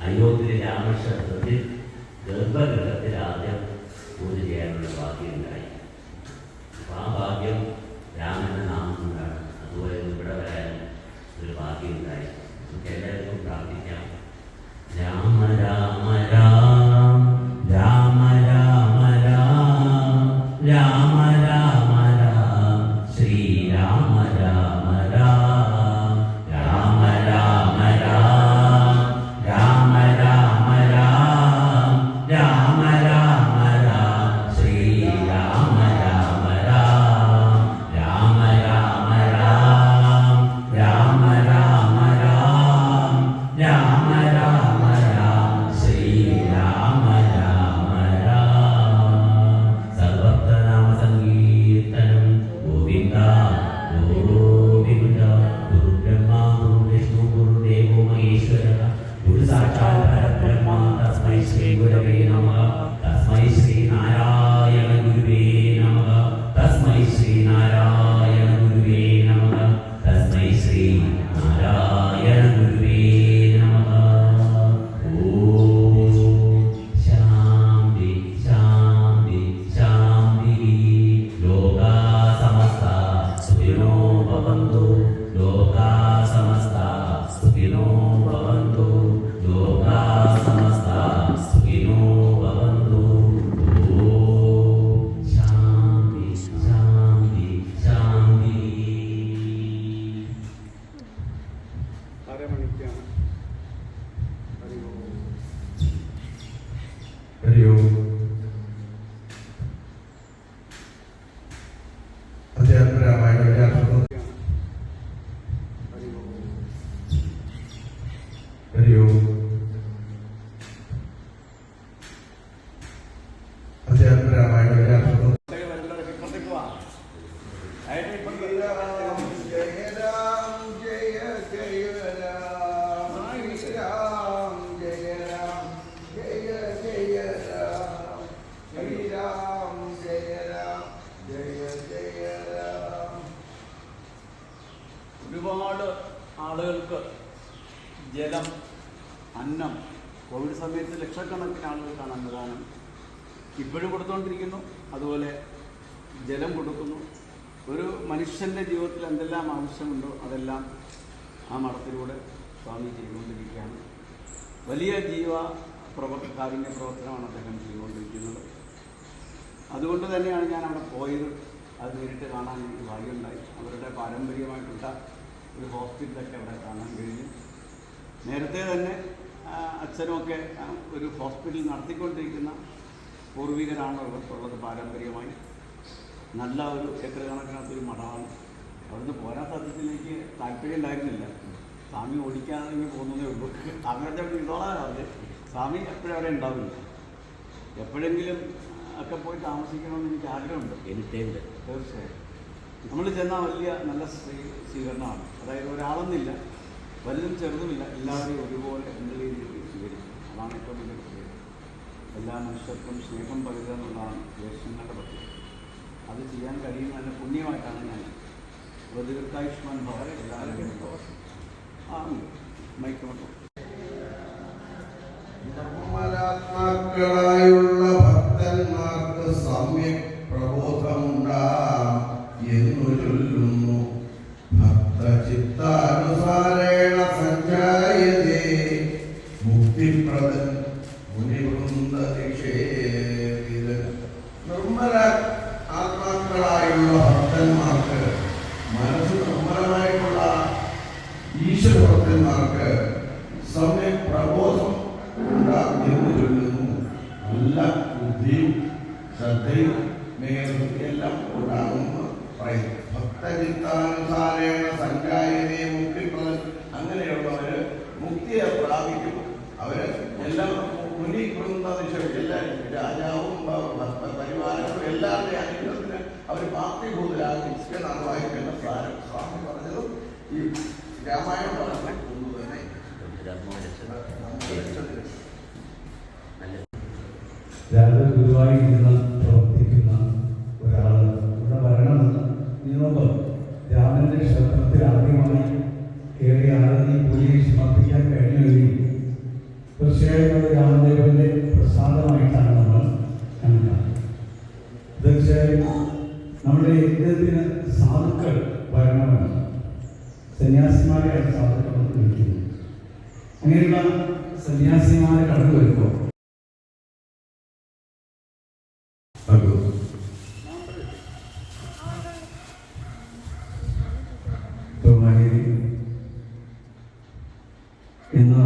അയോധ്യയിലെ രാമക്ഷേത്രത്തിൽ ഗർഭഗൃഹത്തിൽ ആദ്യം പൂജ ചെയ്യാനുള്ള ഭാഗ്യം ഉണ്ടായി. അപ്പോൾ ആ ഭാഗ്യം രാമൻ്റെ നാമം കൊണ്ടാണ്. അതുപോലെ ഇവിടെ വരാൻ ഒരു ഭാഗ്യം ഉണ്ടായി. നമുക്ക് എല്ലാവർക്കും പ്രാർത്ഥിക്കാം. രാമ രാമ രാം രാമ രാമ രാം രാമ രാമ രാം ശ്രീരാമ രാമ രാം രാമ രാമ രാം രാമ രാമ രാം രാമ രാമ രാം ശ്രീരാമ രാമ രാം രാമ രാമ രാം രാമ രാമ രാം രാമ രാമ രാം ശ്രീരാമ രാമ രാം. സർവപ്രനാമ സങ്കീർത്തനം ഗോവിന്ദ ഗോവിന്ദ. ഗുരുബ്രഹ്മാ ഗുരുവിഷ്ണു ഗുരുദേവോ മഹേശ്വര ഗുരു സാക്ഷാൽ പരബ്രഹ്മ തസ്മൈ ശ്രീ ഗുരവേ നമഃ. തസ്മൈ ശ്രീ നാരായണ ഗുരുവേ നമഃ. തസ്മൈ ശ്രീ നാരായണ ഗുരുവേ നമഃ. തസ്മൈ ശ്രീ നാരായണ ഗുരുവേ നമഃ. ഓം ശാന്തി ശാന്തി ശാന്തി. ലോകാ സമസ്താ സുഖിനോ ഭവന്തു. ലോകാ സമസ്താ സുഖിനോ ഭവന്തു. ലോകാ സമസ്താ സുഖിനോ ഭവന്തു. ഓം ശാന്തി ശാന്തി ശാന്തി. അരമണിക്കാണ്. ഹരിയോ അധ്യാത്മരാമായ ഹരിയോ അധ്യാത്മരാമായ ഇപ്പുറത്തേക്ക് വാ. ആയിട്ട് ഇപ്പുറത്തേക്ക് ജയ രാം ജയ ജയ രാം ശ്രീരാം ജയ രാം ജയ ജയ രാം ശ്രീരാം ജയ രാം ജയ ജയ രാം. ഒരുപാട് ആളുകൾക്ക് ജലം, അന്നം, കോവിഡ് സമയത്ത് ലക്ഷക്കണക്കിന് ആളുകൾക്കാണ് അന്നദാനം ഇപ്പോഴും കൊടുത്തുകൊണ്ടിരിക്കുന്നു. അതുപോലെ ജലം കൊടുക്കുന്നു. ഒരു മനുഷ്യൻ്റെ ജീവിതത്തിൽ എന്തെല്ലാം ആവശ്യമുണ്ടോ അതെല്ലാം ആ മഠത്തിലൂടെ സ്വാമി ചെയ്തുകൊണ്ടിരിക്കുകയാണ്. വലിയ കാരുണ്യ പ്രവർത്തനമാണ് അദ്ദേഹം ചെയ്തുകൊണ്ടിരിക്കുന്നത്. അതുകൊണ്ട് തന്നെയാണ് ഞാൻ അവിടെ പോയത്. അത് നേരിട്ട് കാണാൻ എനിക്ക് ഭാഗ്യമുണ്ടായി. അവരുടെ പാരമ്പര്യമായിട്ടുള്ള ഒരു ഹോസ്പിറ്റലൊക്കെ അവിടെ കാണാൻ കഴിഞ്ഞു. നേരത്തെ തന്നെ അച്ഛനുമൊക്കെ ഒരു ഹോസ്പിറ്റൽ നടത്തിക്കൊണ്ടിരിക്കുന്ന പൂർവികരാണ് അവർക്കുള്ളത്. പാരമ്പര്യമായി നല്ല ഒരു ഏക്കർ കണക്കിനകത്തൊരു മഠമാണ്. അവിടുന്ന് പോരാൻ സത്യത്തിലേക്ക് താല്പര്യം ഉണ്ടായിരുന്നില്ല. സ്വാമി ഓടിക്കാതെ പോകുന്നതേ ഉള്ളൂ. അങ്ങനത്തെ അവിടെ ഇതോളാണ്. സ്വാമി എപ്പോഴും അവിടെ ഉണ്ടാവില്ല. എപ്പോഴെങ്കിലും ഒക്കെ പോയി താമസിക്കണമെന്ന് എനിക്ക് ആഗ്രഹമുണ്ട്. എനിക്കുണ്ട്. തീർച്ചയായും നമ്മൾ ചെന്നാൽ വലിയ നല്ല സ്വീകരണമാണ്. അതായത് ഒരാളെന്നില്ല, വലുതും ചെറുതുമില്ല, എല്ലാവരെയും ഒരുപോലെ എന്ന രീതിയിൽ സ്വീകരിക്കും. അതാണ് ഏറ്റവും വലിയ പ്രത്യേകത. എല്ലാ മനുഷ്യർക്കും സ്നേഹം പകരുക എന്നുള്ളതാണ് ദേശങ്ങളുടെ പ്രത്യേകത. അത് ചെയ്യാൻ കഴിയുന്ന നല്ല പുണ്യമായിട്ടാണ് ഞാൻ ദീർഘായുഷ്മാൻ ഭവൻ എല്ലാവരും മൈക്കോട്ടോ. നിർമ്മലാത്മാക്കളായുള്ള ഭക്തന്മാർക്ക് സമ്യക് പ്രബോധമുണ്ടാം എന്നു ചൊല്ലുന്നു. ഭക്തചിത്താനുസാരേണ സഞ്ജായതേ മുക്തിപ്രദൻ മുനിവൃന്ദനിഷേവിതൻ. നിർമ്മല ആത്മാക്കളായുള്ള ഭക്തന്മാർക്ക്, മനസ്സ് നിർമ്മലമായിട്ടുള്ള ഈശ്വരഭക്തന്മാർക്ക് സമ്യക് പ്രബോധം എന്ന് ചൊല്ലുന്നു. നല്ല ബുദ്ധിയും ശ്രദ്ധയും മേഖലയെല്ലാം ഉണ്ടാകുമെന്ന് പറയുന്നു. ഭക്തചിത്താനുസാരേണ സഞ്ജായതേ മുക്തിപ്രദൻ. അങ്ങനെയുള്ളവര് മുക്തിയെ പ്രാപിക്കും. അവര് എല്ലാം മുനി വൃന്ദനിഷ, എല്ലാവരും രാജാവും പരിവാരങ്ങളും എല്ലാവരുടെയും അനുഗ്രഹത്തിന് അവർ പ്രാപ്തിഭൂതരാകും എന്നാണ് വായിക്കേണ്ട സാരം. സ്വാമി പറഞ്ഞതും ഈ രാമായണം പറഞ്ഞ ഒന്ന് തന്നെ. ഗുരുവായി ഇരുന്ന് പ്രവർത്തിക്കുന്ന ഒരാൾ ഇവിടെ വരണമെന്ന് നിങ്ങൾക്ക് രാമന്റെ ക്ഷേത്രത്തിൽ ആദ്യമായി കയറി ആരതി പൂജയിൽ സമർപ്പിക്കാൻ കഴിഞ്ഞുവെങ്കിൽ യജ്ഞത്തിന് സാധുക്കൾ വരണമെന്ന് സന്യാസിമാരെയാണ് സാധുക്കൾ എന്ന് വിളിക്കുന്നത്. അങ്ങനെയുള്ള സന്യാസിമാരെ കടന്നു വരുമ്പോൾ ഇന്ന്